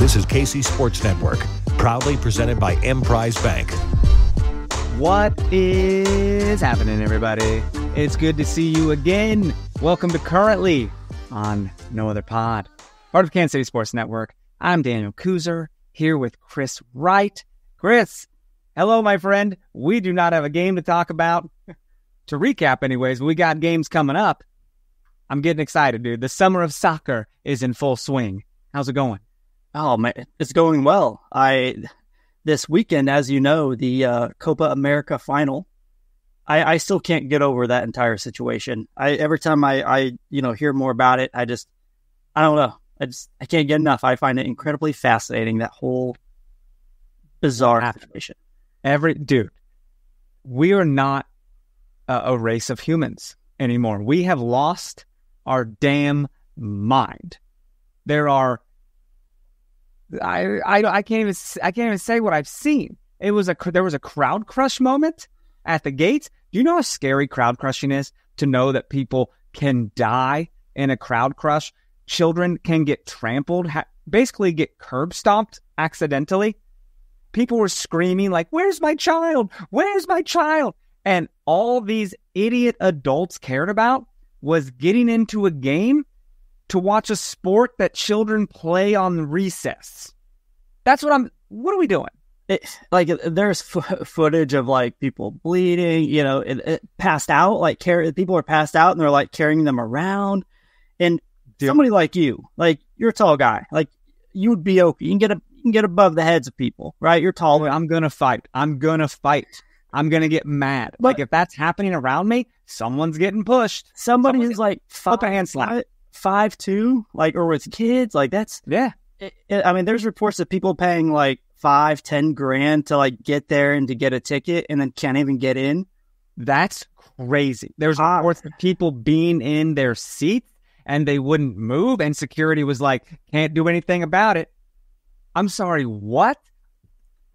This is KC Sports Network, proudly presented by Emprise Bank. What is happening, everybody? It's good to see you again. Welcome to Currently on No Other Pod, part of Kansas City Sports Network. I'm Daniel Kooser, here with Chris Wright. Chris, hello, my friend. We do not have a game to talk about. To recap, anyways, we got games coming up. I'm getting excited, dude. The summer of soccer is in full swing. How's it going? Oh, man, it's going well. This weekend, as you know, the Copa America final, I still can't get over that entire situation. Every time I hear more about it, I don't know. I can't get enough. I find it incredibly fascinating, that whole bizarre situation. Dude, we are not a race of humans anymore. We have lost our damn mind. There are I can't even say what I've seen. There was a crowd crush moment at the gates. Do you know how scary crowd crushing is? To know that people can die in a crowd crush. Children can get trampled, basically get curb stomped accidentally. People were screaming like, "Where's my child? Where's my child?" And all these idiot adults cared about was getting into a game to watch a sport that children play on recess. What are we doing? There's footage of people bleeding, passed out, people are passed out and they're carrying them around. And somebody like you, you're a tall guy, you would be okay. You can get above the heads of people, right? You're tall. I'm going to fight. I'm going to get mad. But if that's happening around me, someone's getting pushed. Somebody who's a hand slap. 5'2", or with kids, that's... Yeah. There's reports of people paying $5-10 grand to get there and to get a ticket and then can't even get in. That's crazy. There's reports of people being in their seats and they wouldn't move, and security was can't do anything about it. I'm sorry, what?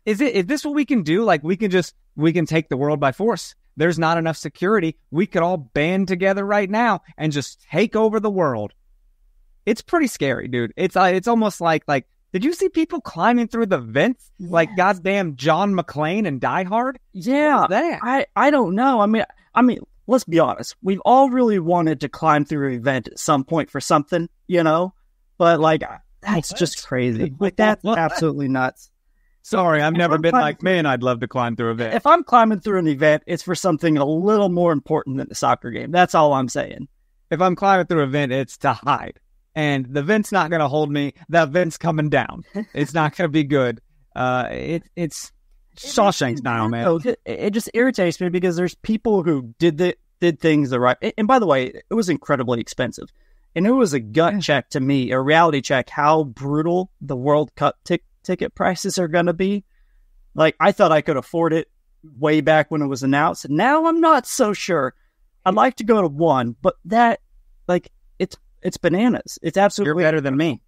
Is this what we can do? We can take the world by force. There's not enough security. We could all band together right now and just take over the world. It's pretty scary, dude. It's almost like did you see people climbing through the vents like goddamn John McClane and Die Hard? Yeah, I don't know. I mean, let's be honest. We've all really wanted to climb through an event at some point for something, But that's just crazy. That's absolutely nuts. Sorry, I've never been man, I'd love to climb through a vent. If I'm climbing through an event, it's for something a little more important than the soccer game. That's all I'm saying. If I'm climbing through a vent, it's to hide. And the vent's not going to hold me. That vent's coming down. It's not going to be good. It's Shawshank style, man. It just irritates me because there's people who did things the right... And by the way, it was incredibly expensive. And it was a gut check to me, a reality check, how brutal the World Cup ticket prices are going to be. I thought I could afford it way back when it was announced. Now I'm not so sure. I'd like to go to one, but that, it's bananas. It's absolutely... You're better than me.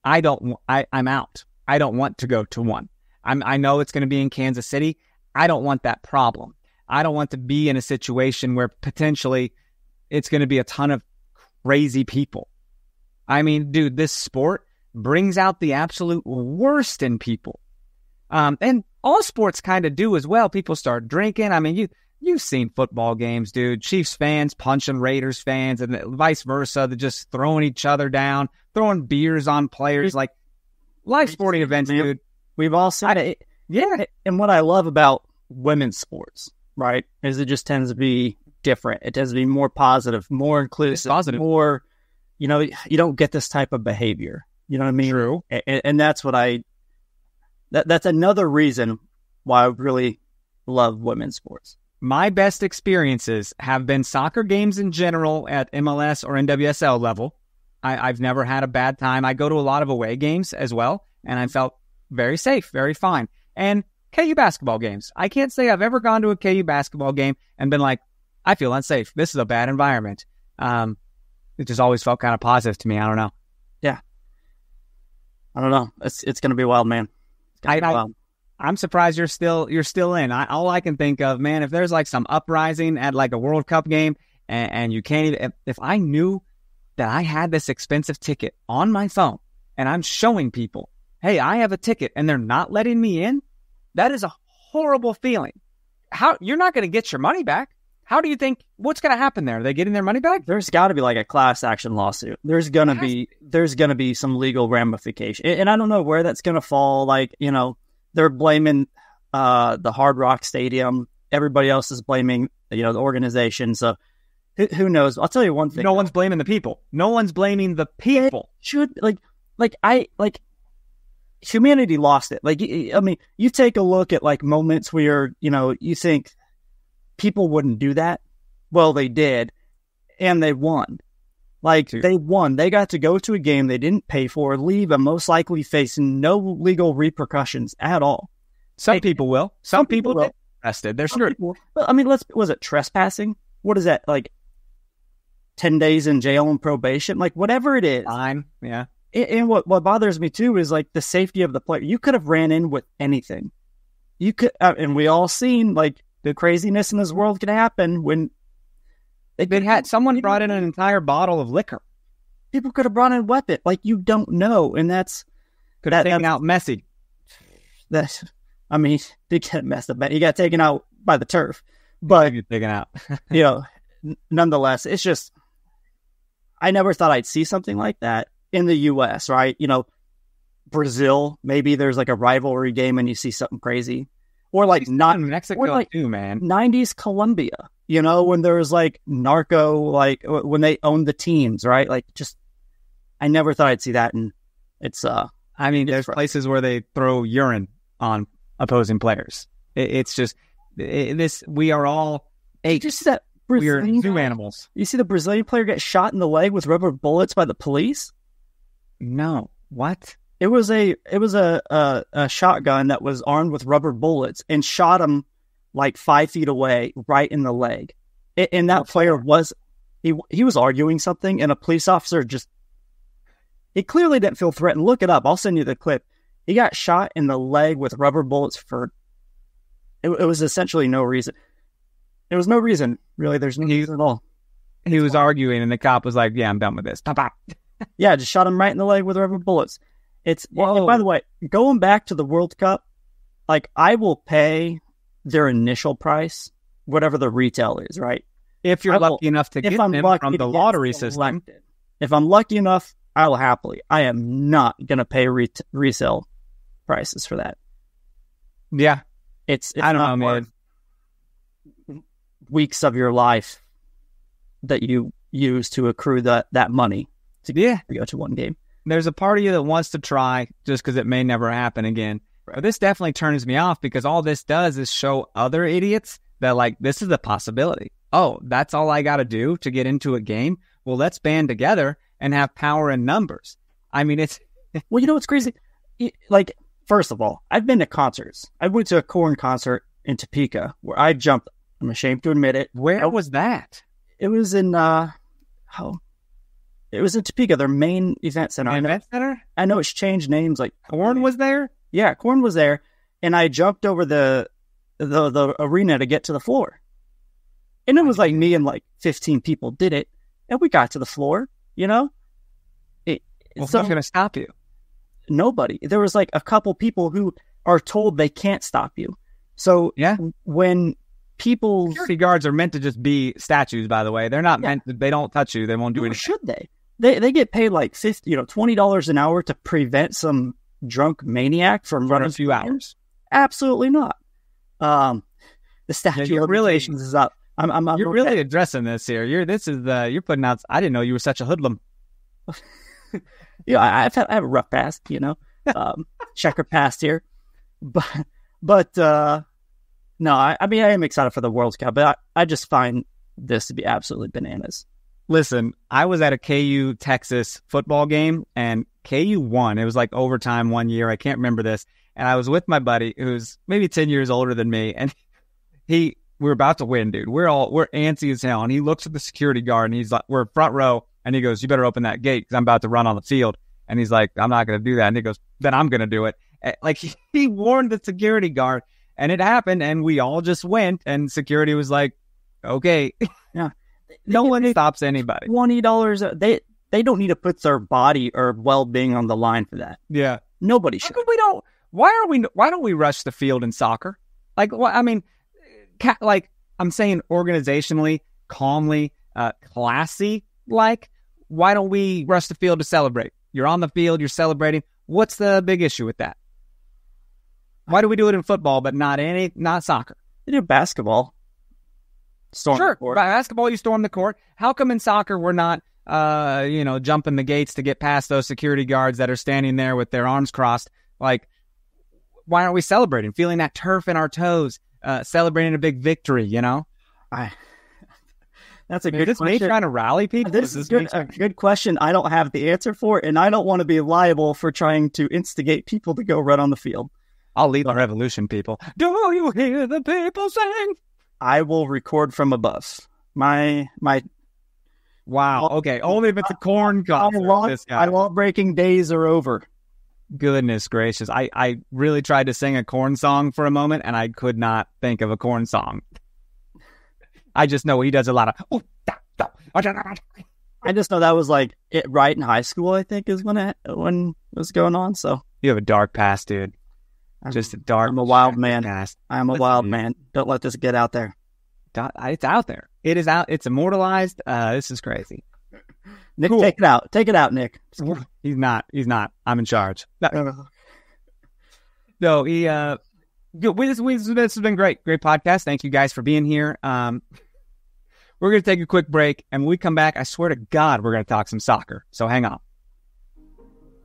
I'm out. I don't want to go to one. I know it's going to be in Kansas City. I don't want that problem. I don't want to be in a situation where potentially it's going to be a ton of crazy people. Dude, this sport brings out the absolute worst in people. And all sports kind of do as well. People start drinking. You've seen football games, dude. Chiefs fans punching Raiders fans and vice versa. They're just throwing each other down, throwing beers on players. Live sporting events, dude. We've all seen it. Yeah. And what I love about women's sports, right, is it just tends to be different. It tends to be more positive, more inclusive, more, you don't get this type of behavior. You know what I mean? True. And that's what that's another reason why I really love women's sports. My best experiences have been soccer games in general at MLS or NWSL level. I've never had a bad time. I go to a lot of away games as well, and I felt very safe, very fine. And KU basketball games. I can't say I've ever gone to a KU basketball game and been I feel unsafe. This is a bad environment. It just always felt kind of positive to me. I don't know. Yeah. I don't know. It's going to be wild, man. I'm surprised you're still in. All I can think of, man, if there's some uprising at a World Cup game and you can't even, if I knew that I had this expensive ticket on my phone and I'm showing people, hey, I have a ticket and they're not letting me in, that is a horrible feeling. You're not going to get your money back. How do you think, what's going to happen there? Are they getting their money back? There's got to be like a class action lawsuit. There's going to be some legal ramification. And I don't know where that's going to fall. Like, they're blaming the Hard Rock Stadium. Everybody else is blaming, the organization. So who knows? I'll tell you one thing. No one's blaming the people. No one's blaming the people. Humanity lost it. Like, I mean, you take a look at like moments where, you think people wouldn't do that. Well, they did, and they won. Like, they won. They got to go to a game they didn't pay for, leave, and most likely facing no legal repercussions at all. Some people will. Some people will. Arrested. They're screwed. I mean, was it trespassing? What is that, like 10 days in jail and probation? Like, whatever it is. Fine, yeah. And what bothers me, too, is like the safety of the player. You could have ran in with anything. You could, and we all seen, like, the craziness in this world can happen when someone brought in an entire bottle of liquor. People could have brought in a weapon. Like, you don't know. And could have taken out Messi. I mean, he got messed up. He got taken out by the turf. But, taken out. Nonetheless, it's just, I never thought I'd see something like that in the U.S., right? Brazil, maybe there's like a rivalry game and you see something crazy. Or like not Mexico like too, man. 90s Colombia, when there was like narco, like when they owned the teams, right? Like, just, I never thought I'd see that. And it's, there's places where they throw urine on opposing players. It's just, we are all apes. We are zoo animals. You see the Brazilian player get shot in the leg with rubber bullets by the police? No. What? It was a shotgun that was armed with rubber bullets and shot him like 5 feet away, right in the leg. And that player he was arguing something, and a police officer he clearly didn't feel threatened. Look it up. I'll send you the clip. He got shot in the leg with rubber bullets it was essentially no reason. There was no reason, really. There's no reason at all. He was arguing, and the cop was like, yeah, I'm done with this. Pop. Yeah, just shot him right in the leg with rubber bullets. And by the way, going back to the World Cup, like, I will pay their initial price, whatever the retail is, right? If you're lucky enough to get them from the lottery system. If I'm lucky enough, I will happily. I am not going to pay resale prices for that. Yeah. It's I don't know, man. Weeks of your life that you use to accrue that money to go to one game. There's a part of you that wants to try just because it may never happen again. Right. But this definitely turns me off because all this does is show other idiots that, like, this is a possibility. Oh, that's all I got to do to get into a game? Well, let's band together and have power in numbers. I mean, it's... Well, what's crazy? Like, first of all, I've been to concerts. I went to a Korn concert in Topeka where I jumped. I'm ashamed to admit it. Where was that? It was in... It was in Topeka, their main event center. I know it's changed names. Like, Korn was there? Yeah, Korn was there, and I jumped over the arena to get to the floor. And it was like me and like 15 people did it, and we got to the floor. Who's going to stop you? Nobody. There was like a couple people who are told they can't stop you. So yeah, when people... Security guards are meant to just be statues, by the way. They're not meant to, they don't touch you. They won't do anything. Should they? They get paid like $20 an hour to prevent some drunk maniac from running a few hours. Absolutely not. The statute of limitations is up. You're really addressing this here. You're putting out. I didn't know you were such a hoodlum. I have a rough past, checker past here, but no, I am excited for the World Cup, but I just find this to be absolutely bananas. Listen, I was at a KU Texas football game, and KU won. It was like overtime one year. I can't remember this. And I was with my buddy who's maybe 10 years older than me, and we're about to win, dude. We're antsy as hell. And he looks at the security guard, and he's like, we're front row, and he goes, you better open that gate because I'm about to run on the field. And he's like, I'm not going to do that. And he goes, then I'm going to do it. Like, he warned the security guard, and it happened, and we all just went, and security was like, okay. Yeah. No one stops anybody. $20. They don't need to put their body or well-being on the line for that. Yeah. Nobody How should. come why don't we rush the field in soccer? Like, I mean, like I'm saying organizationally, calmly, classy, like, why don't we rush the field to celebrate? You're on the field, you're celebrating. What's the big issue with that? Why do we do it in football, but not soccer? They do basketball. Sure, basketball, you storm the court. How come in soccer we're not, jumping the gates to get past those security guards that are standing there with their arms crossed? Like, why aren't we celebrating, feeling that turf in our toes, celebrating a big victory? That's a good question. Is this me trying to rally people? This is a good question. I don't have the answer for it, and I don't want to be liable for trying to instigate people to go run on the field. I'll lead the revolution, people. Do you hear the people sing? I will record from above. My. Wow. Okay. Only if it's a corn concert. My law-breaking days are over. Goodness gracious. I really tried to sing a corn song for a moment, and I could not think of a corn song. I just know he does a lot of... I just know that was like it right in high school, I think, is when it was going on. So you have a dark past, dude. I'm a wild man. Past. I'm a wild man. Don't let this get out there. It's out there. It is out. It's immortalized. This is crazy. Nick, cool. Take it out. Take it out, Nick. He's not. I'm in charge. No, he. This has been great. Great podcast. Thank you guys for being here. We're going to take a quick break, and when we come back, I swear to God, we're going to talk some soccer. So hang on.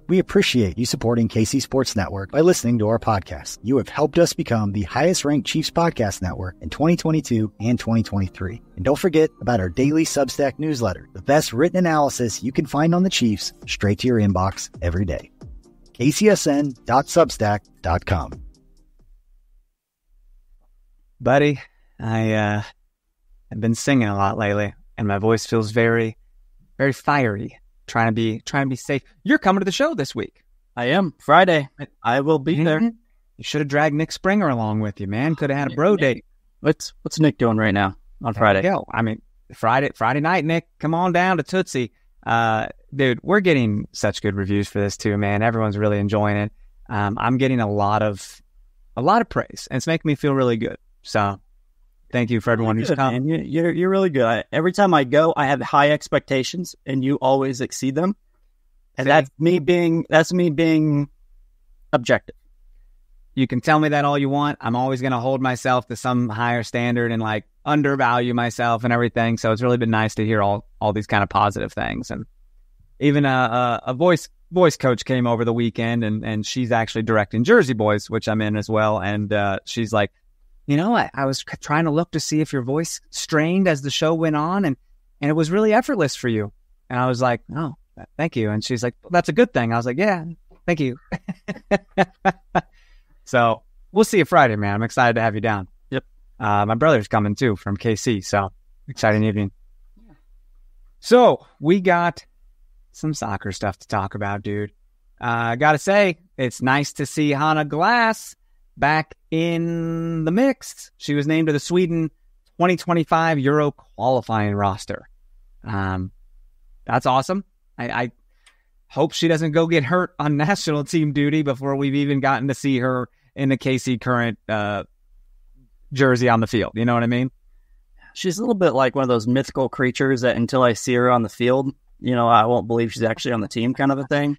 We appreciate you supporting KC Sports Network by listening to our podcast. You have helped us become the highest-ranked Chiefs podcast network in 2022 and 2023. And don't forget about our daily Substack newsletter, the best written analysis you can find on the Chiefs straight to your inbox every day. kcsn.substack.com. Buddy, I've been singing a lot lately, and my voice feels very, very fiery. Trying to be safe. You're coming to the show this week. I am. Friday. I will be there. You should have dragged Nick Springer along with you, man. Could have had a bro date. What's Nick doing right now on Friday? Go. I mean, Friday night, Nick. Come on down to Tootsie. Dude, we're getting such good reviews for this too, man. Everyone's really enjoying it. I'm getting a lot of praise, and it's making me feel really good. So thank you for everyone who's come. You're really good. Every time I go, I have high expectations, and you always exceed them. And that's me being objective. You can tell me that all you want. I'm always going to hold myself to some higher standard and like undervalue myself and everything. So it's really been nice to hear all these kind of positive things. And even a voice coach came over the weekend, and she's actually directing Jersey Boys, which I'm in as well. And she's like, I was trying to look to see if your voice strained as the show went on, and it was really effortless for you. And I was like, oh, thank you. And she's like, well, that's a good thing. I was like, yeah, thank you. So we'll see you Friday, man. I'm excited to have you down. Yep. My brother's coming too from KC, so exciting evening. Yeah. So we got some soccer stuff to talk about, dude. I got to say, it's nice to see Hannah Glass back in the mix. She was named to the Sweden 2025 Euro qualifying roster. That's awesome. I hope she doesn't go get hurt on national team duty before we've even gotten to see her in the KC Current jersey on the field. You know what I mean? She's a little bit like one of those mythical creatures that until I see her on the field, I won't believe she's actually on the team kind of a thing.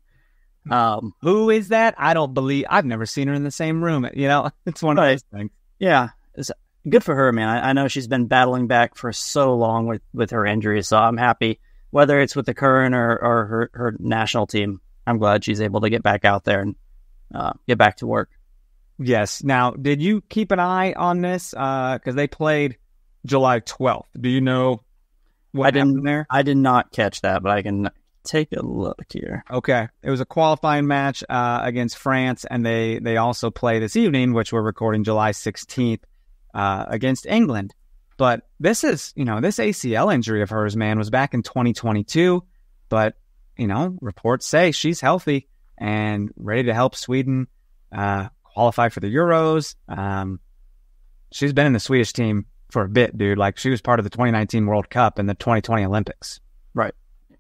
Who is that? I've never seen her in the same room. It's one of those things. Yeah. It's good for her, man. I know she's been battling back for so long with her injuries, so I'm happy, whether it's with the Current or her national team. I'm glad she's able to get back out there and get back to work. Yes. Now, did you keep an eye on this? Because they played July 12th. Do you know what happened there? I did not catch that, but I can take a look here. Okay. It was a qualifying match against France, and they also play this evening, which we're recording July 16th, against England. But this is, this ACL injury of hers, man, was back in 2022. But, reports say she's healthy and ready to help Sweden qualify for the Euros. She's been in the Swedish team for a bit, dude. Like, she was part of the 2019 World Cup and the 2020 Olympics. Right.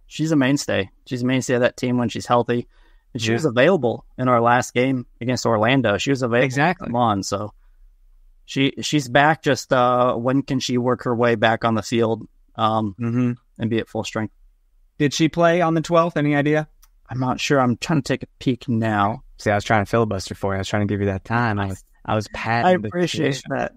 She's a mainstay. She's a mainstay of that team when she's healthy. And she was available in our last game against Orlando. She was available. Exactly. Come on, so she's back. Just when can she work her way back on the field and be at full strength? Did she play on the 12th? Any idea? I'm not sure. I'm trying to take a peek now. See, I was trying to filibuster for you. I was trying to give you that time. I was patting. I appreciate that.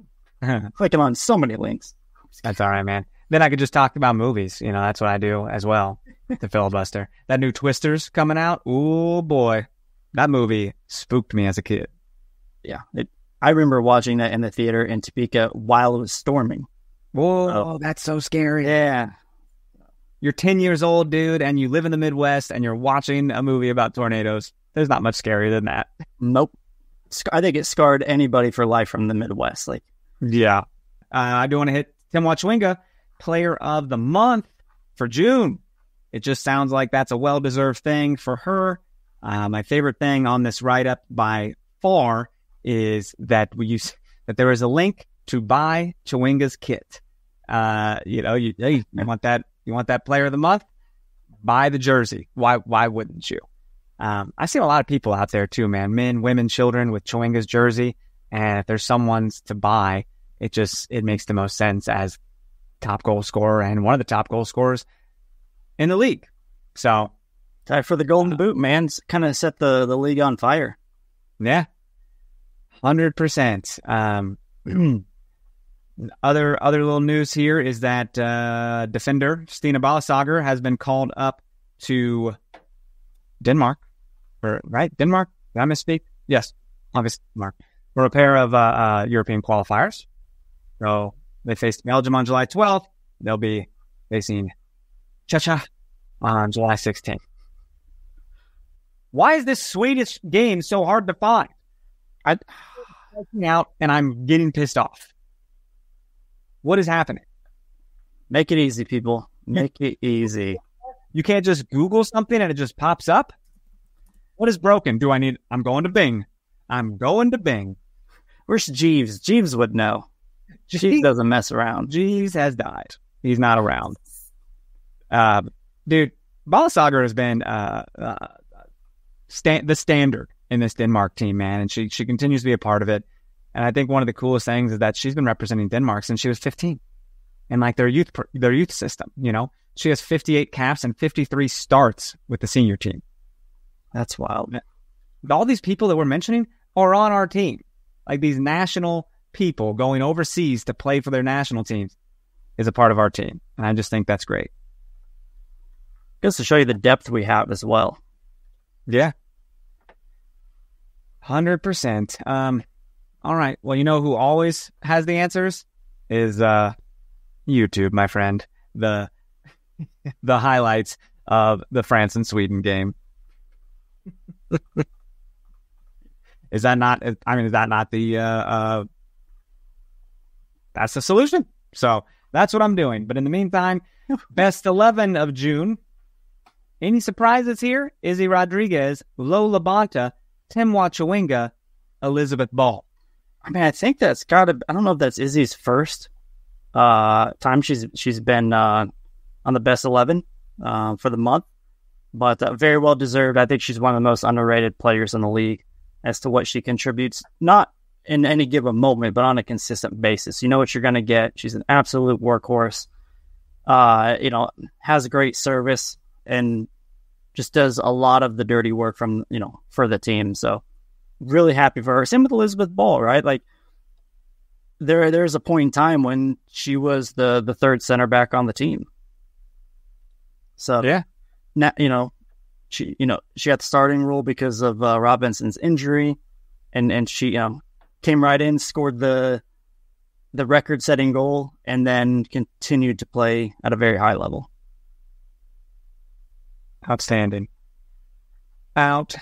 Clicking on so many links. That's all right, man. Then I could just talk about movies. You know, that's what I do as well. The filibuster. That new Twisters coming out. Ooh, boy. That movie spooked me as a kid. Yeah. I remember watching that in the theater in Topeka while it was storming. Whoa, that's so scary. Yeah. You're 10 years old, dude, and you live in the Midwest, and you're watching a movie about tornadoes. There's not much scarier than that. Nope. I think it scarred anybody for life from the Midwest. Yeah. I do want to hit Tim Wachwinga, Player of the Month for June. It just sounds like that's a well-deserved thing for her. My favorite thing on this write-up by far is that there is a link to buy Chawinga's kit. You want that Player of the Month? Buy the jersey. Why wouldn't you? I see a lot of people out there too, man. Men, women, children with Chawinga's jersey. And if there's someone's to buy, it makes the most sense as top goal scorer and one of the top goal scorers in the league. So tied for the Golden Boot, man. It's kind of set the league on fire. Yeah. 100%. Other little news here is that defender Stina Balasager has been called up to Denmark. Right? Denmark? Did I misspeak? Yes. Obviously, Denmark. For a pair of European qualifiers. So they faced Belgium on July 12th. They'll be facing Czechia on July 16th. Why is this Swedish game so hard to find? I'm looking out and I'm getting pissed off. What is happening? Make it easy, people. Make it easy. You can't just Google something and it just pops up? What is broken? I'm going to Bing. Where's Jeeves? Jeeves would know. Jeeves doesn't mess around. Jeeves has died. He's not around. Dude, Balasager has been the standard in this Denmark team, man, and she continues to be a part of it. And I think one of the coolest things is that she's been representing Denmark since she was 15, and like their youth system. You know, she has 58 caps and 53 starts with the senior team. That's wild. All these people that we're mentioning are on our team. Like these national people going overseas to play for their national teams is a part of our team. And I just think that's great. Just to show you the depth we have as well. Yeah. 100%. All right. Well, you know who always has the answers is YouTube, my friend. The highlights of the France and Sweden game. Is that not the that's the solution? So that's what I'm doing. But in the meantime, best 11 of June. Any surprises here? Izzy Rodriguez, Lola Bonta, Tim Wachwinga, Elizabeth Ball. I mean, I think that's got to. I don't know if that's Izzy's first time she's been on the best 11 for the month, but very well deserved. I think she's one of the most underrated players in the league as to what she contributes, not in any given moment, but on a consistent basis. You know what you're going to get. She's an absolute workhorse. Has great service and just does a lot of the dirty work for the team. So really happy for her. Same with Elizabeth Ball, right? Like there's a point in time when she was the third center back on the team. So yeah, now, she got the starting role because of Robinson's injury, and she came right in, scored the record-setting goal, and then continued to play at a very high level. Outstanding. Same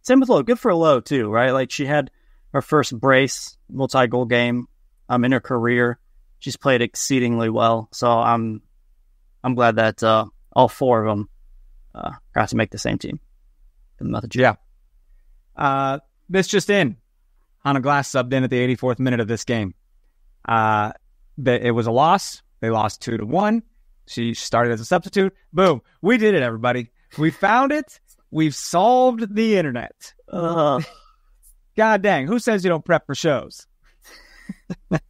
with Lo. Good for Lo too, right? Like she had her first brace multi-goal game in her career. She's played exceedingly well, so I'm glad that all four of them got to make the same team. Yeah. This just in. Hannah Glass subbed in at the 84th minute of this game. It was a loss. They lost 2-1. She started as a substitute. Boom. We did it, everybody. We found it. We've solved the internet. God dang. Who says you don't prep for shows? God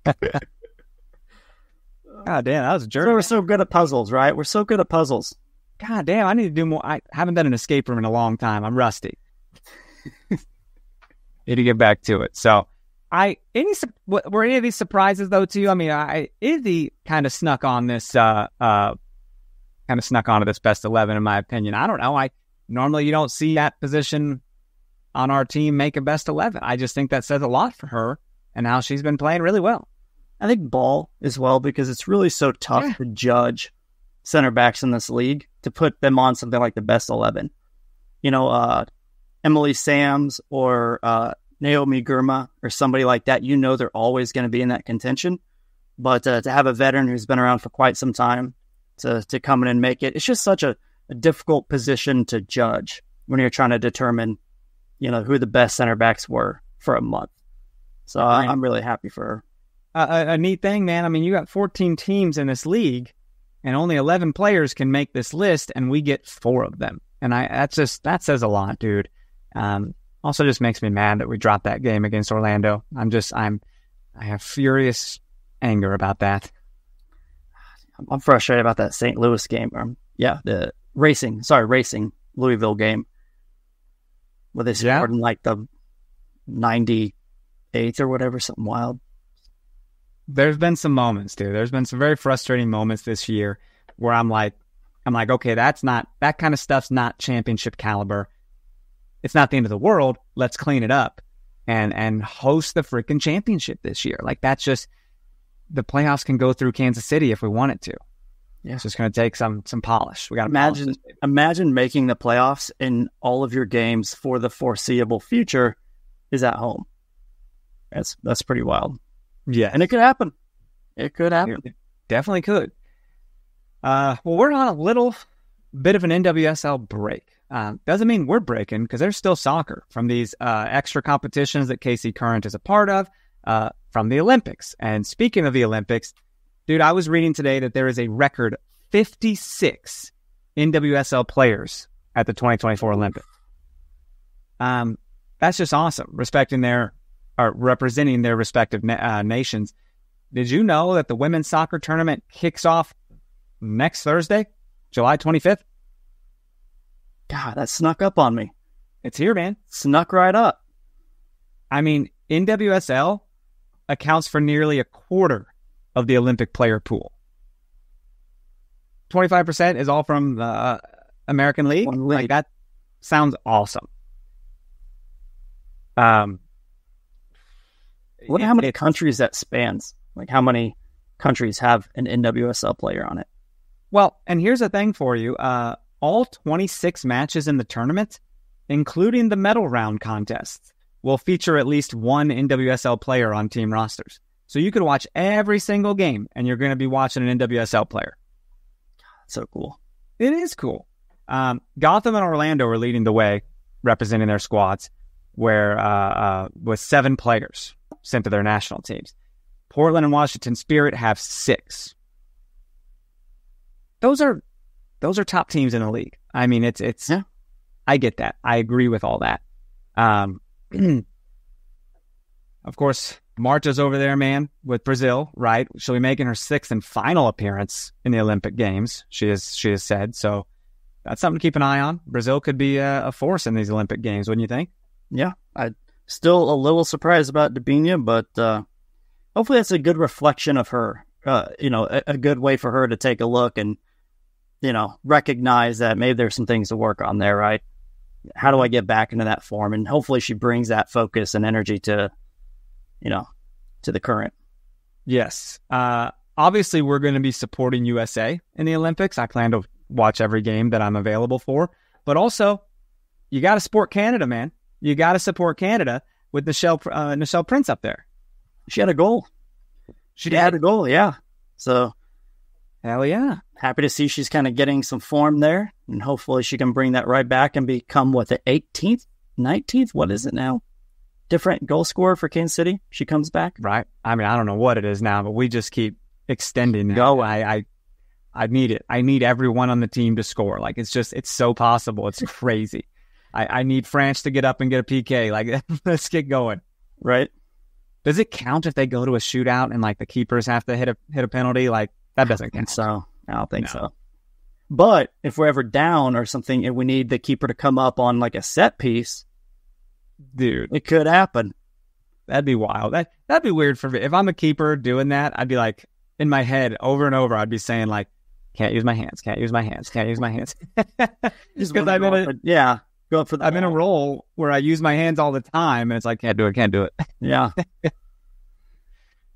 damn, that was a jerk. So we're so good at puzzles, right? We're so good at puzzles. God damn, I need to do more. I haven't done an escape room in a long time. I'm rusty. Need to get back to it. So, were any of these surprises though to you? I mean, Izzy kind of snuck on this, onto this best 11 in my opinion. I don't know. Normally you don't see that position on our team make a best 11. I just think that says a lot for her and how she's been playing really well. I think ball as well, because it's really so tough to judge center backs in this league to put them on something like the best 11. Emily Sams or Naomi Gurma or somebody like that, they're always going to be in that contention. But to have a veteran who's been around for quite some time to come in and make it, it's just such a difficult position to judge when you're trying to determine, who the best center backs were for a month. So I'm really happy for her. A neat thing, man. I mean, you got 14 teams in this league, and only 11 players can make this list, and we get 4 of them. And that says a lot, dude. Also, just makes me mad that we dropped that game against Orlando. I have furious anger about that. I'm frustrated about that St. Louis game. The racing Louisville game, where they scored in like the 98th or whatever, something wild. There's been some moments, dude. There's been some very frustrating moments this year where I'm like, okay, that kind of stuff's not championship caliber. It's not the end of the world. Let's clean it up and host the freaking championship this year. Like, that's just, the playoffs can go through Kansas City if we want it to. Yeah. It's just going to take some polish. We got to imagine making the playoffs and all of your games for the foreseeable future is at home. That's pretty wild. Yeah. And it could happen. It could happen. It definitely could. Well, we're on a little bit of an NWSL break. Doesn't mean we're breaking, because there's still soccer from these extra competitions that KC Current is a part of, from the Olympics. And speaking of the Olympics, dude, I was reading today that there is a record 56 NWSL players at the 2024 Olympics. That's just awesome, representing their respective nations. Did you know that the women's soccer tournament kicks off next Thursday, July 25th? God, that snuck up on me. It's here, man. Snuck right up. I mean, NWSL accounts for nearly a quarter of the Olympic player pool. 25% is all from the American League. Like, that sounds awesome. What? How many countries that spans? Like, how many countries have an NWSL player on it? Well, and here's the thing for you. All 26 matches in the tournament, including the medal round contests, will feature at least one NWSL player on team rosters. So you could watch every single game, and you're going to be watching an NWSL player. That's so cool. It is cool. Gotham and Orlando are leading the way, representing their squads, with 7 players sent to their national teams. Portland and Washington Spirit have 6. Those are top teams in the league. I mean, it's. Yeah. I get that. I agree with all that. Of course, Marta's over there, man, with Brazil, right? She'll be making her 6th and final appearance in the Olympic Games. She has said. So that's something to keep an eye on. Brazil could be a force in these Olympic Games, wouldn't you think? Yeah, I'm still a little surprised about Dabinia, but hopefully that's a good reflection of her. A good way for her to take a look and, recognize that maybe there's some things to work on there, right? How do I get back into that form? And hopefully she brings that focus and energy to the current. Yes. Obviously, we're going to be supporting USA in the Olympics. I plan to watch every game that I'm available for. But also, you got to support Canada, man. You got to support Canada with Nichelle Prince up there. She had a goal. She had a goal, yeah. So, hell yeah. Happy to see she's kind of getting some form there. And hopefully she can bring that right back and become, the 18th, 19th? What is it now? Different goal scorer for Kansas City. She comes back. Right. I mean, I don't know what it is now, but we just keep extending that. Go. I need it. I need everyone on the team to score. Like, it's so possible. It's crazy. I need France to get up and get a PK. Like, let's get going. Right. Does it count if they go to a shootout and like the keepers have to hit a penalty? Like, that doesn't count. So I don't think so. But if we're ever down or something and we need the keeper to come up on like a set piece, dude, it could happen. That'd be wild. That'd be weird for me. If I'm a keeper doing that, I'd be like, in my head over and over, I'd be saying like, can't use my hands, can't use my hands, can't use my hands. Because I'm in a role where I use my hands all the time, and it's like, can't do it. Yeah.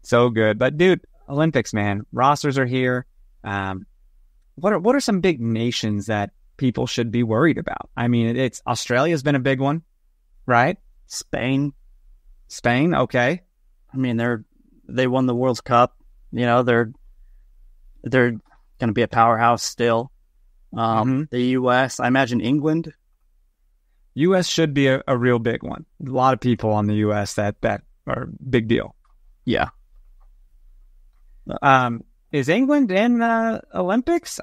So good. But dude, Olympics, man, rosters are here. What are some big nations that people should be worried about? I mean, it's Australia's been a big one, right? Spain, okay. I mean, they won the World Cup. You know, they're going to be a powerhouse still. The U.S., I imagine England. U.S. should be a real big one. A lot of people on the U.S. that are big deal. Yeah. Is England in the Olympics?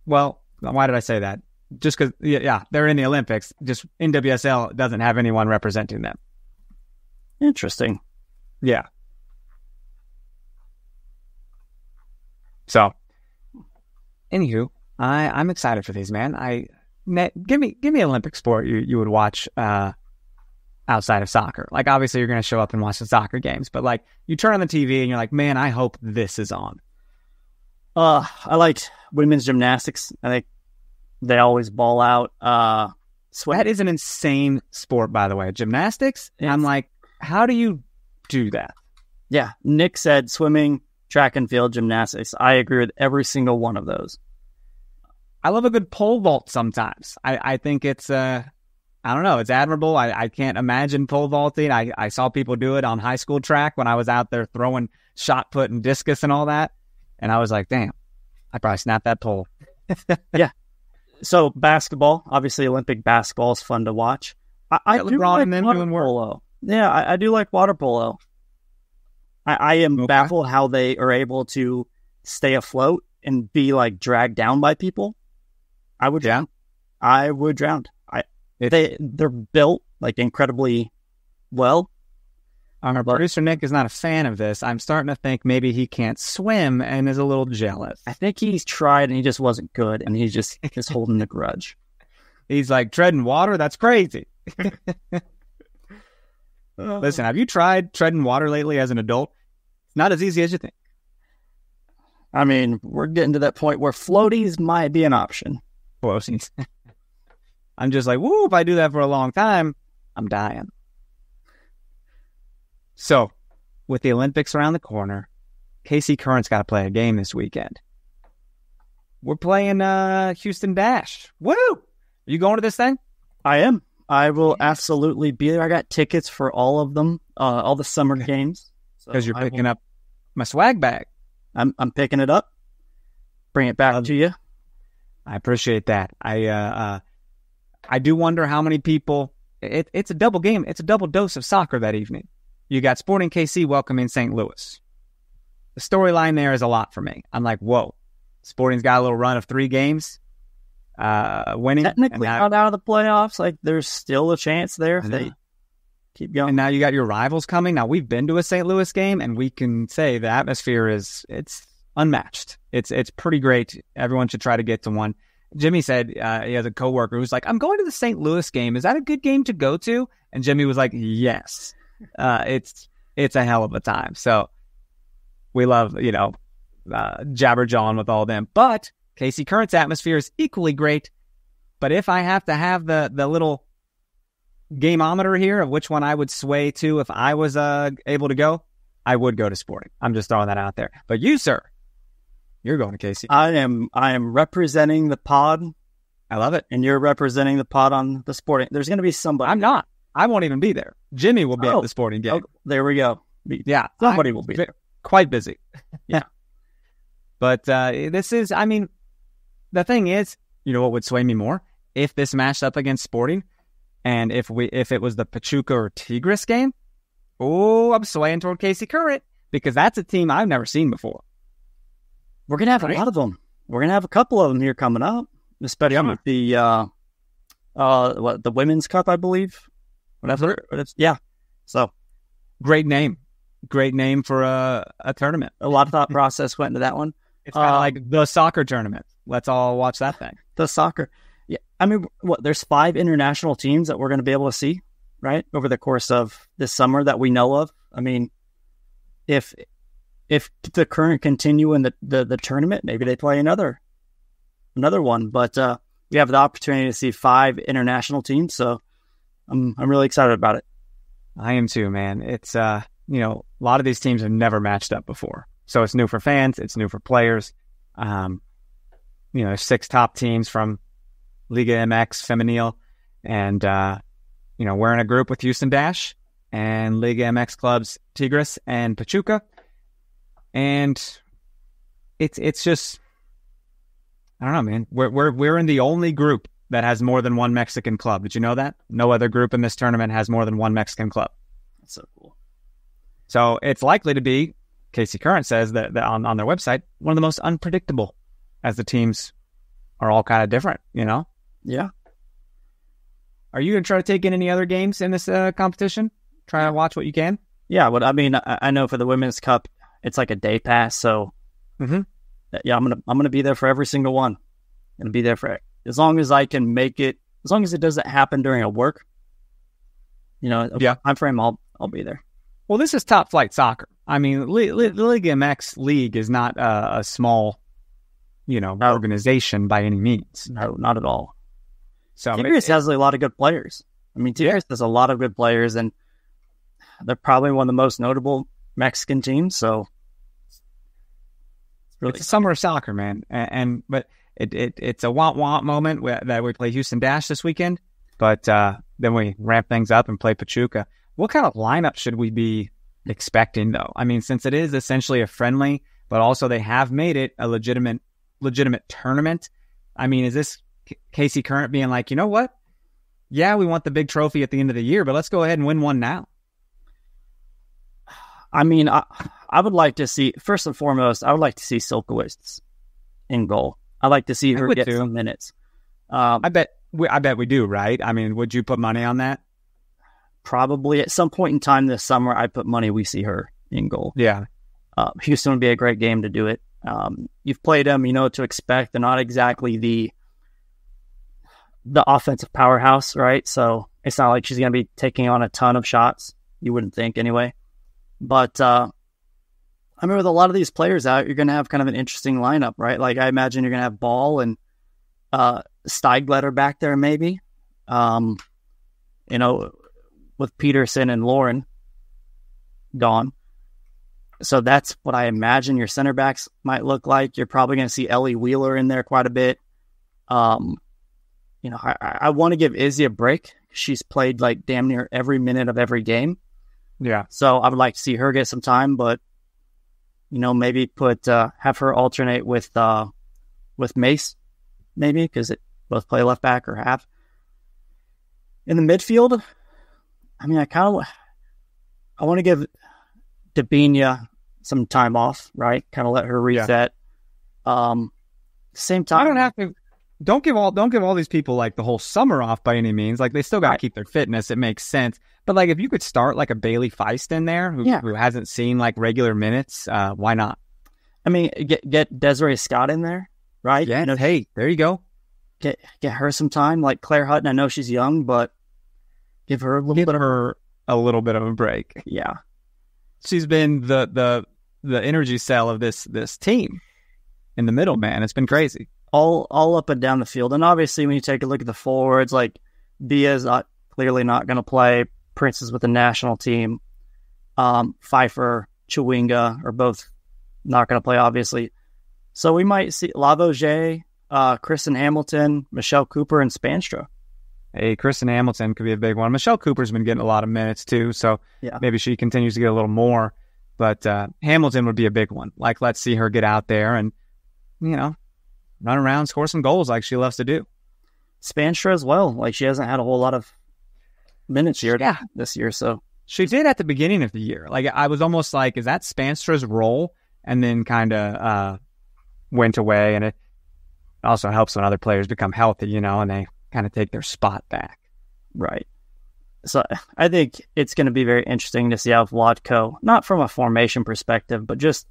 Why did I say that? Just because, yeah, they're in the Olympics. Just NWSL doesn't have anyone representing them. Interesting. Yeah. So, anywho, I'm excited for these, man. Give me an Olympic sport you would watch outside of soccer. Like, obviously, you're going to show up and watch the soccer games, but like, you turn on the TV and you're like, man, I hope this is on. I liked women's gymnastics. I think they always ball out. That is an insane sport, by the way. Gymnastics. I'm like, how do you do that? Yeah, Nick said swimming, track and field, gymnastics. I agree with every single one of those. I love a good pole vault sometimes. I think it's, I don't know, it's admirable. I can't imagine pole vaulting. I saw people do it on high school track when I was out there throwing shot put and discus and all that. And I was like, damn, I probably snapped that pole. Yeah. So basketball, obviously Olympic basketball is fun to watch. I do like water polo. Yeah, I do like water polo. I am baffled how they are able to stay afloat and be like dragged down by people. I would drown. They're built like incredibly well. Our producer Nick is not a fan of this. I'm starting to think maybe he can't swim and is a little jealous. I think he's tried and he just wasn't good, and he's just holding the grudge. He's like, treading water? That's crazy. Listen, have you tried treading water lately as an adult? It's not as easy as you think. I mean, we're getting to that point where floaties might be an option. Floaties. I'm just like, woo, if I do that for a long time, I'm dying. So, with the Olympics around the corner, KC Current's got to play a game this weekend. We're playing Houston Dash. Woo! Are you going to this thing? I am. I will absolutely be there. I got tickets for all of them, all the summer games. Because you're picking up my swag bag. I'm picking it up. Bring it back to you. I appreciate that. I do wonder how many people. It's a double game. It's a double dose of soccer that evening. You got Sporting KC welcoming St. Louis. The storyline there is a lot for me. I'm like, whoa, Sporting's got a little run of 3 games, winning. Technically not out of the playoffs. Like, there's still a chance there if they keep going. And now you got your rivals coming. Now, we've been to a St. Louis game, and we can say the atmosphere it's unmatched. It's pretty great. Everyone should try to get to one. Jimmy said he has a coworker who's like, I'm going to the St. Louis game. Is that a good game to go to? And Jimmy was like, yes. It's a hell of a time. So we love, jabber jawing with all them. But KC Current's atmosphere is equally great. But if I have to have the little gameometer here of which one I would sway to if I was able to go, I would go to Sporting. I'm just throwing that out there. But you, sir, you're going to KC. I am representing the pod. I love it. And you're representing the pod on the Sporting. There's going to be somebody. I'm not. I won't even be there. Jimmy will be at the Sporting game. Oh, there we go. Yeah. Somebody will be there. Quite busy. Yeah. But this is, I mean, the thing is, you know what would sway me more? If this matched up against Sporting, and if it was the Pachuca or Tigres game, I'm swaying toward KC Current, because that's a team I've never seen before. We're going to have a lot of them. we're going to have a couple of them here coming up, especially with the Women's Cup, I believe. Whatever. Yeah. So great name for a tournament. A lot of thought process went into that one. It's kind of like the soccer tournament. Let's all watch that thing. The soccer. Yeah. I mean, there's 5 international teams that we're going to be able to see, right, over the course of this summer that we know of. I mean, if the current continue in the tournament, maybe they play another one. But we have the opportunity to see 5 international teams, so I'm really excited about it. I am too, man. It's a lot of these teams have never matched up before, so it's new for fans, it's new for players. There's 6 top teams from Liga MX Femenil, and we're in a group with Houston Dash and Liga MX clubs Tigres and Pachuca, and it's just, I don't know, man. We're in the only group that has more than one Mexican club. Did you know that? No other group in this tournament has more than one Mexican club. That's so cool. So it's likely to be, KC Current says that on their website, one of the most unpredictable, as the teams are all kind of different, Yeah. Are you going to try to take in any other games in this competition? Try to watch what you can? Yeah, but I mean, I know for the Women's Cup, it's like a day pass, so yeah, I'm gonna be there for every single one. I'm gonna be there for it. As long as I can make it, as long as it doesn't happen during a work, time frame, I'll be there. Well, this is top flight soccer. I mean, the Liga MX league is not a small, organization by any means. No, not at all. So Tigres has a lot of good players. I mean, Tigres has a lot of good players, and they're probably one of the most notable Mexican teams. So it's a summer of soccer, man. But it's a want moment that we play Houston Dash this weekend, but then we ramp things up and play Pachuca. What kind of lineup should we be expecting, though? I mean, since it is essentially a friendly, but also they have made it a legitimate tournament. I mean, is this KC Current being like, you know what? Yeah, we want the big trophy at the end of the year, but let's go ahead and win one now. I mean, I would like to see, first and foremost, I would like to see Silkowitz in goal. I'd like to see her get some minutes. I bet we do, right? I mean, would you put money on that? Probably at some point in time this summer, I'd put money we see her in goal. Yeah. Houston would be a great game to do it. You've played them, you know what to expect. They're not exactly the offensive powerhouse, right? So it's not like she's going to be taking on a ton of shots. You wouldn't think anyway. But I mean, with a lot of these players out, you're going to have kind of an interesting lineup, right? Like I imagine you're going to have Ball and Steigletter back there maybe. With Peterson and Lauren gone. So that's what I imagine your center backs might look like. You're probably going to see Ellie Wheeler in there quite a bit. I want to give Izzy a break. She's played like damn near every minute of every game. Yeah. So I would like to see her get some time, but maybe have her alternate with Mace, maybe, because it both play left back or half. In the midfield, I mean, I want to give Dabinia some time off, right? Kind of let her reset. Same time, Don't give all these people like the whole summer off by any means. Like they still got to keep their fitness. It makes sense. But like if you could start like a Bailey Feist in there who hasn't seen like regular minutes, why not? I mean, get Desiree Scott in there, right? Yeah. Hey, there you go. Get her some time. Like Claire Hutton, I know she's young, but give her a little bit of a break. Yeah. She's been the energy cell of this team in the middle, man. It's been crazy. All up and down the field. And obviously when you take a look at the forwards, like Diaz clearly not going to play. Prince is with the national team. Pfeiffer, Chewinga are both not going to play, obviously. So we might see Lavoisier, Kristen Hamilton, Michelle Cooper, and Spanstra. Hey, Kristen Hamilton could be a big one. Michelle Cooper's been getting a lot of minutes too, so maybe she continues to get a little more. But Hamilton would be a big one. Like, let's see her get out there and, run around, score some goals like she loves to do. Spanstra as well. Like, she hasn't had a whole lot of minutes this year, so. She did at the beginning of the year. Like, I was almost like, is that Spanstra's role? And then kind of went away. And also helps when other players become healthy, and they kind of take their spot back. Right. So I think it's going to be very interesting to see how Vlatko, not from a formation perspective, but just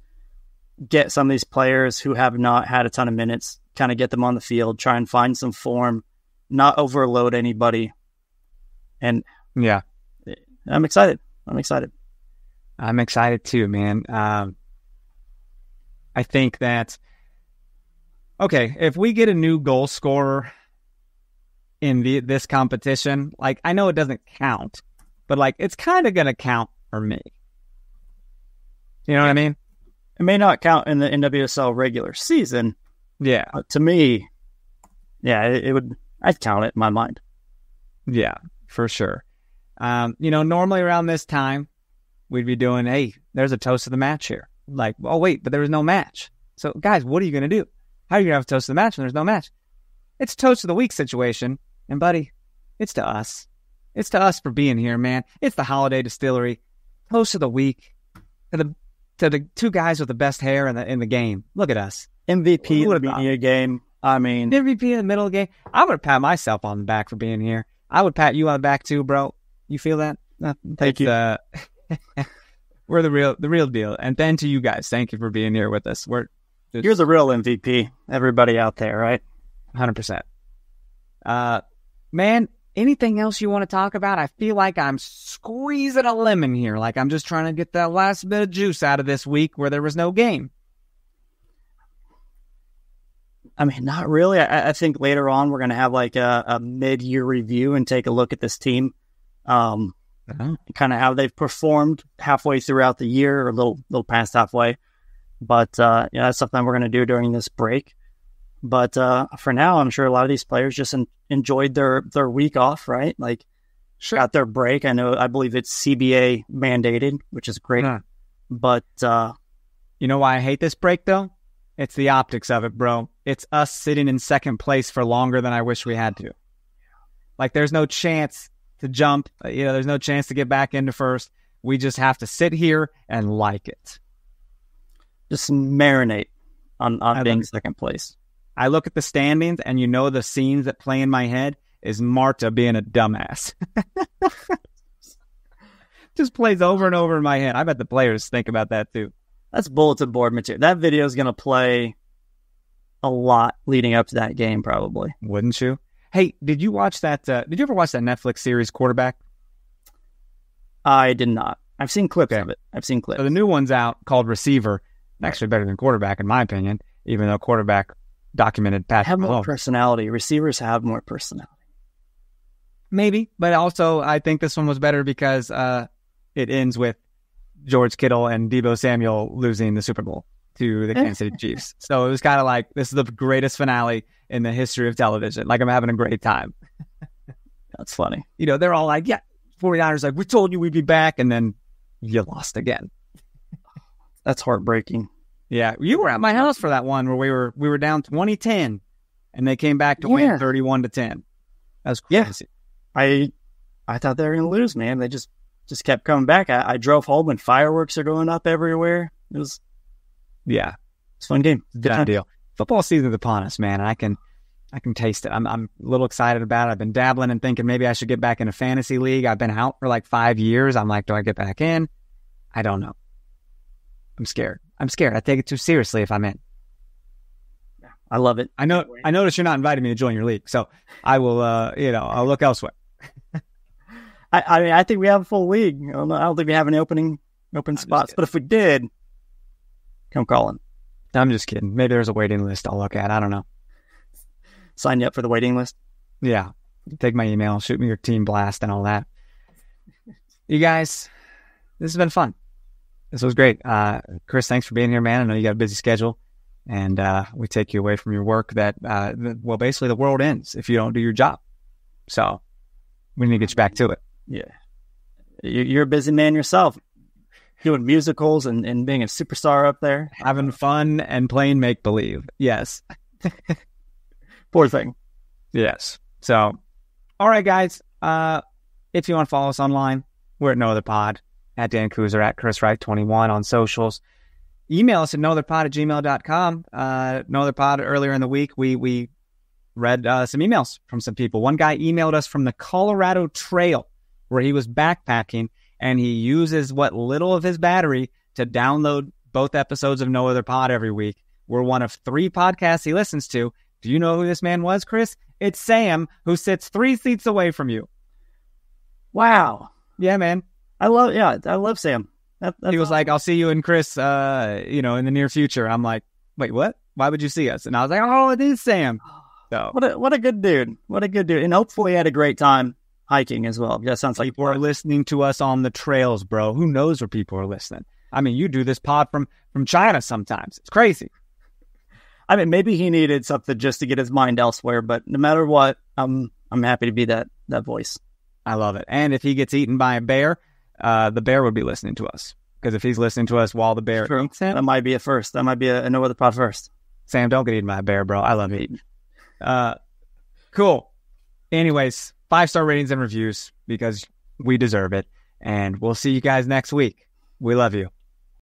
get some of these players who have not had a ton of minutes, kind of get them on the field, try and find some form, not overload anybody. And yeah, I'm excited. I'm excited too, man. I think that, okay, if we get a new goal scorer in this competition, like, I know it doesn't count, but like, it's kind of going to count for me. You know what I mean? It may not count in the NWSL regular season. Yeah. To me, yeah, it would, I'd count it in my mind. Yeah, for sure. Normally around this time, we'd be doing, hey, there's a toast of the match here. Like, oh, wait, but there was no match. So, guys, what are you going to do? How are you going to have a toast of the match when there's no match? It's a toast of the week situation. And, buddy, it's to us. It's to us for being here, man. It's the Holiday Distillery. Toast of the week to the two guys with the best hair in the game. Look at us. MVP in the media game. I mean, MVP in the middle of the game. I would pat myself on the back for being here. I would pat you on the back too, bro. You feel that? Thank you. We're the real deal. And then to you guys, thank you for being here with us. You're the real MVP. Everybody out there, right? 100%. Man, anything else you want to talk about? I feel like I'm squeezing a lemon here. Like I'm just trying to get that last bit of juice out of this week where there was no game. I mean, not really. I think later on we're going to have like a mid-year review and take a look at this team. Kind of how they've performed halfway throughout the year, or a little past halfway. But that's something we're going to do during this break. But for now, I'm sure a lot of these players just enjoyed their week off, right? Like, sure, got their break. I believe it's CBA mandated, which is great. But you know why I hate this break though? It's the optics of it, bro. It's us sitting in second place for longer than I wish we had to. Like, there's no chance to jump. There's no chance to get back into first. We just have to sit here and like it. Just marinate on being second place. I look at the standings, and the scenes that play in my head is Marta being a dumbass. Just plays over and over in my head. I bet the players think about that too. That's bulletin board material. That video is going to play a lot leading up to that game, probably. Wouldn't you? Hey, did you watch that? Did you ever watch that Netflix series, Quarterback? I did not. I've seen clips of it. So the new one's out called Receiver. Actually better than Quarterback, in my opinion, even though Quarterback documented Patrick have more Mahomes. Personality. Receivers have more personality. Maybe, but also I think this one was better because it ends with George Kittle and Deebo Samuel losing the Super Bowl to the Kansas City Chiefs. So it was kind of like, this is the greatest finale in the history of television. Like, I'm having a great time. That's funny. They're all like, yeah, 49ers, like, we told you we'd be back, and then you lost again. That's heartbreaking. Yeah, you were at my house for that one where we were down 20-10, and they came back to win 31-10. That's crazy. Yeah. I thought they were going to lose, man. They just kept coming back. I drove home and fireworks are going up everywhere. It's a fun game. Good deal. Football season's upon us, man, and I can taste it. I'm a little excited about it. I've been dabbling and thinking maybe I should get back in a fantasy league. I've been out for like 5 years. I'm like, do I get back in? I don't know. I'm scared. I take it too seriously if I'm in. I love it. I notice you're not inviting me to join your league, so I will, I'll look elsewhere. I think we have a full league. I don't think we have any open spots, but if we did, come calling. I'm just kidding. Maybe there's a waiting list I'll look at. I don't know. Sign you up for the waiting list? Yeah. Take my email, shoot me your team blast and all that. You guys, this has been fun. This was great. Chris, thanks for being here, man. I know you got a busy schedule, and we take you away from your work that, basically the world ends if you don't do your job. So we need to get you back to it. Yeah. You're a busy man yourself, doing musicals and being a superstar up there. Having fun and playing make-believe. Yes. Poor thing. Yes. So, all right, guys. If you want to follow us online, we're at No Other Pod, at Dan Kooser, at Chris Wright 21 on socials. email us at nootherpod@gmail.com. Nootherpod, earlier in the week, we read some emails from some people. One guy emailed us from the Colorado Trail where he was backpacking, and he uses what little of his battery to download both episodes of No Other Pod every week. We're one of 3 podcasts he listens to. Do you know who this man was, Chris? It's Sam, who sits 3 seats away from you. Wow. Yeah, man. I love Sam. That's he was awesome. like, I'll see you and Chris, in the near future. I'm like, wait, what? Why would you see us? And I was like, oh, it is Sam. So What a good dude. What a good dude. And hopefully he had a great time hiking as well. That sounds like people are listening to us on the trails, bro. Who knows where people are listening? I mean, you do this pod from China sometimes. It's crazy. I mean, maybe he needed something just to get his mind elsewhere, but no matter what, I'm happy to be that voice. I love it. And if he gets eaten by a bear, the bear would be listening to us. Because if he's listening to us while the bear eats him, that might be a first. That might be a No Other Pod first. Sam, don't get eaten by a bear, bro. I love eating. Cool. Anyways, 5-star ratings and reviews because we deserve it. And we'll see you guys next week. We love you.